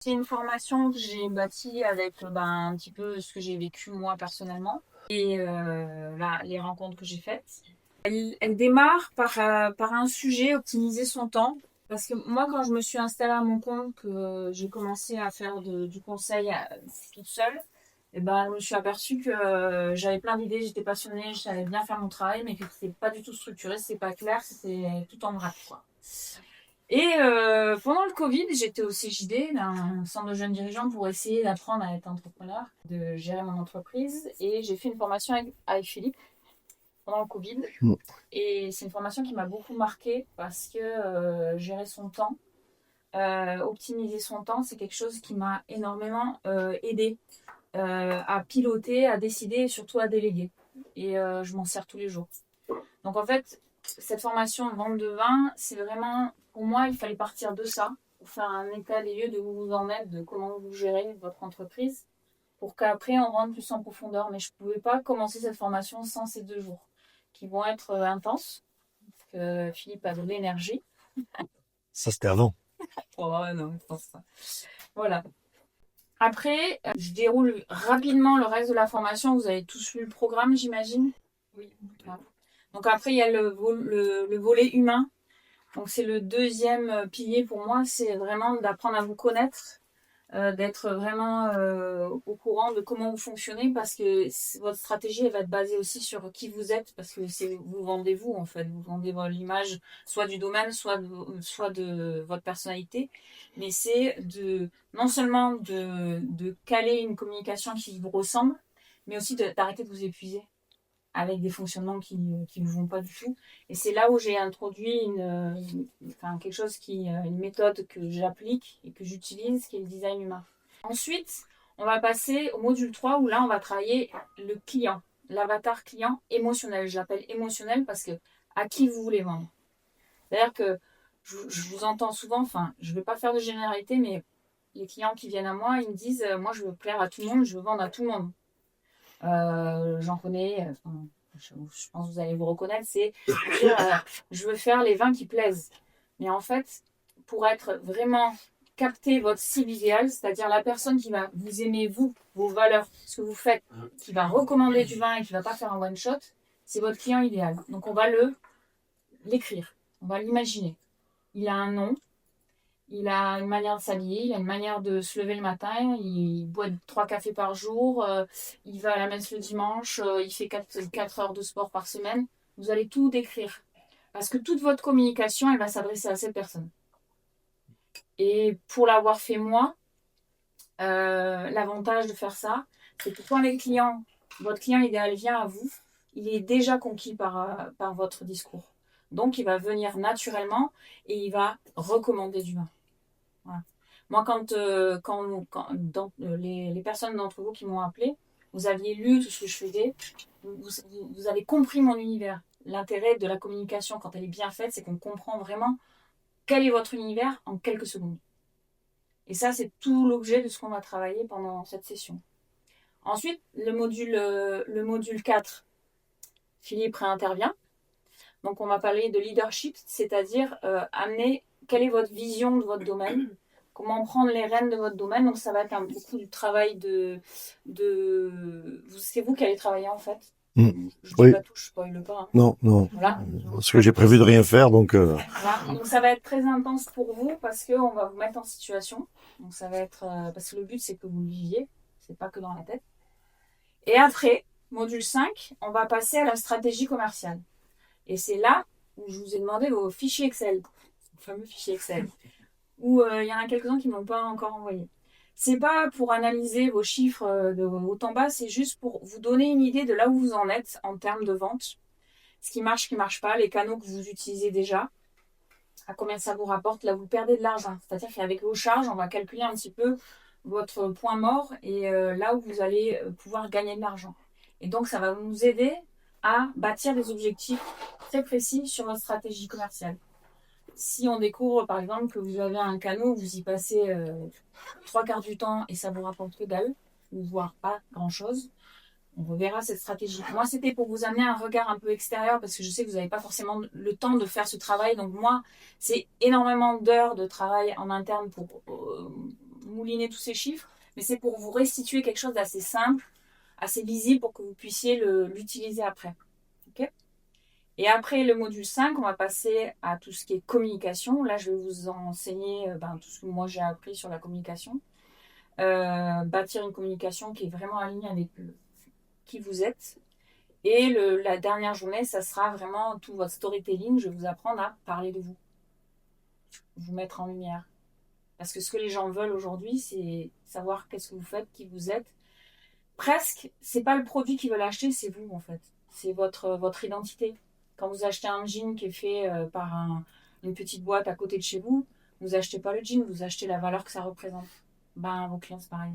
C'est une formation que j'ai bâtie avec un petit peu ce que j'ai vécu moi personnellement et les rencontres que j'ai faites. Elle démarre par un sujet, optimiser son temps. Parce que moi, quand je me suis installée à mon compte, que j'ai commencé à faire du conseil toute seule, je me suis aperçue que j'avais plein d'idées, j'étais passionnée, je savais bien faire mon travail, mais que c'était pas du tout structuré, c'était pas clair, c'était tout en vrac, quoi. Et pendant le Covid, j'étais au CJD, un centre de jeunes dirigeants, pour essayer d'apprendre à être entrepreneur, de gérer mon entreprise. Et j'ai fait une formation avec Philippe pendant le Covid. Mm. Et c'est une formation qui m'a beaucoup marquée parce que gérer son temps, optimiser son temps, c'est quelque chose qui m'a énormément aidé à piloter, à décider et surtout à déléguer. Et je m'en sers tous les jours. Donc en fait, cette formation vente de vin, c'est vraiment, pour moi, il fallait partir de ça, pour faire un état des lieux de où vous en êtes, de comment vous gérez votre entreprise, pour qu'après on rentre plus en profondeur. Mais je ne pouvais pas commencer cette formation sans ces 2 jours, qui vont être intenses, parce que Philippe a de l'énergie. Ça, c'était avant. Oh non, je pense pas. Voilà. Après, je déroule rapidement le reste de la formation. Vous avez tous lu le programme, j'imagine. Oui. Voilà. Donc après, il y a le volet humain. Donc c'est le deuxième pilier pour moi, c'est vraiment d'apprendre à vous connaître, d'être vraiment au courant de comment vous fonctionnez parce que votre stratégie elle va être basée aussi sur qui vous êtes parce que vous vendez vous en fait, vous vendez l'image soit du domaine, soit de votre personnalité, mais c'est non seulement de caler une communication qui vous ressemble, mais aussi d'arrêter de vous épuiser avec des fonctionnements qui ne vont pas du tout. Et c'est là où j'ai introduit quelque chose une méthode que j'applique et que j'utilise, qui est le design humain. Ensuite, on va passer au module 3 où là, on va travailler le client, l'avatar client émotionnel. Je l'appelle émotionnel parce que à qui vous voulez vendre. C'est-à-dire que je vous entends souvent, enfin, je ne vais pas faire de généralité, mais les clients qui viennent à moi, ils me disent, moi, je veux plaire à tout le monde, je veux vendre à tout le monde. J'en connais, je pense que vous allez vous reconnaître, c'est dire je veux faire les vins qui plaisent. Mais en fait, pour être vraiment capter votre cible idéale, c'est-à-dire la personne qui va vous aimer, vous, vos valeurs, ce que vous faites, qui va recommander du vin et qui ne va pas faire un one-shot, c'est votre client idéal. Donc on va l'écrire, on va l'imaginer. Il a un nom, il a une manière de s'habiller, il a une manière de se lever le matin, il boit 3 cafés par jour, il va à la messe le dimanche, il fait 4 heures de sport par semaine. Vous allez tout décrire. Parce que toute votre communication, elle va s'adresser à cette personne. Et pour l'avoir fait moi, l'avantage de faire ça, c'est que quand votre client idéal vient à vous, il est déjà conquis par votre discours. Donc, il va venir naturellement et il va recommander du vin. Voilà. Moi, les personnes d'entre vous qui m'ont appelé, vous aviez lu tout ce que je faisais, vous avez compris mon univers. L'intérêt de la communication, quand elle est bien faite, c'est qu'on comprend vraiment quel est votre univers en quelques secondes. Et ça, c'est tout l'objet de ce qu'on va travailler pendant cette session. Ensuite, le module 4, Philippe réintervient. Donc, on va parler de leadership, c'est-à-dire amener quelle est votre vision de votre domaine, comment prendre les rênes de votre domaine. Donc, ça va être beaucoup du travail c'est vous qui allez travailler en fait. Je dis Oui. pas tout, je spoil pas. Hein. Non, non. Voilà. Parce que j'ai prévu de rien faire, donc. Voilà. Donc, ça va être très intense pour vous parce qu'on va vous mettre en situation. Donc, ça va être. Parce que le but, c'est que vous le viviez, c'est pas que dans la tête. Et après, module 5, on va passer à la stratégie commerciale. Et c'est là où je vous ai demandé vos fichiers Excel, le fameux fichier Excel, où il y en a quelques-uns qui ne m'ont pas encore envoyé. C'est pas pour analyser vos chiffres de haut en bas, c'est juste pour vous donner une idée de là où vous en êtes en termes de vente, ce qui marche pas, les canaux que vous utilisez déjà, à combien ça vous rapporte, là où vous perdez de l'argent. C'est-à-dire qu'avec vos charges, on va calculer un petit peu votre point mort et là où vous allez pouvoir gagner de l'argent. Et donc, ça va nous aider à bâtir des objectifs très précis sur votre stratégie commerciale. Si on découvre, par exemple, que vous avez un canot, vous y passez 3 quarts du temps et ça vous rapporte que dalle, ou voire pas grand-chose, on reverra cette stratégie. Moi, c'était pour vous amener un regard un peu extérieur parce que je sais que vous n'avez pas forcément le temps de faire ce travail. Donc moi, c'est énormément d'heures de travail en interne pour mouliner tous ces chiffres, mais c'est pour vous restituer quelque chose d'assez simple, assez lisible pour que vous puissiez l'utiliser après. Ok. Et après le module 5, on va passer à tout ce qui est communication. Là, je vais vous enseigner tout ce que moi j'ai appris sur la communication. Bâtir une communication qui est vraiment alignée avec qui vous êtes. Et la dernière journée, ça sera vraiment tout votre storytelling. Je vais vous apprendre à parler de vous, vous mettre en lumière. Parce que ce que les gens veulent aujourd'hui, c'est savoir qu'est-ce que vous faites, qui vous êtes. Presque, c'est pas le produit qu'ils veulent acheter, c'est vous en fait. C'est votre identité. Quand vous achetez un jean qui est fait par une petite boîte à côté de chez vous, vous achetez pas le jean, vous achetez la valeur que ça représente. Ben, vos clients, c'est pareil.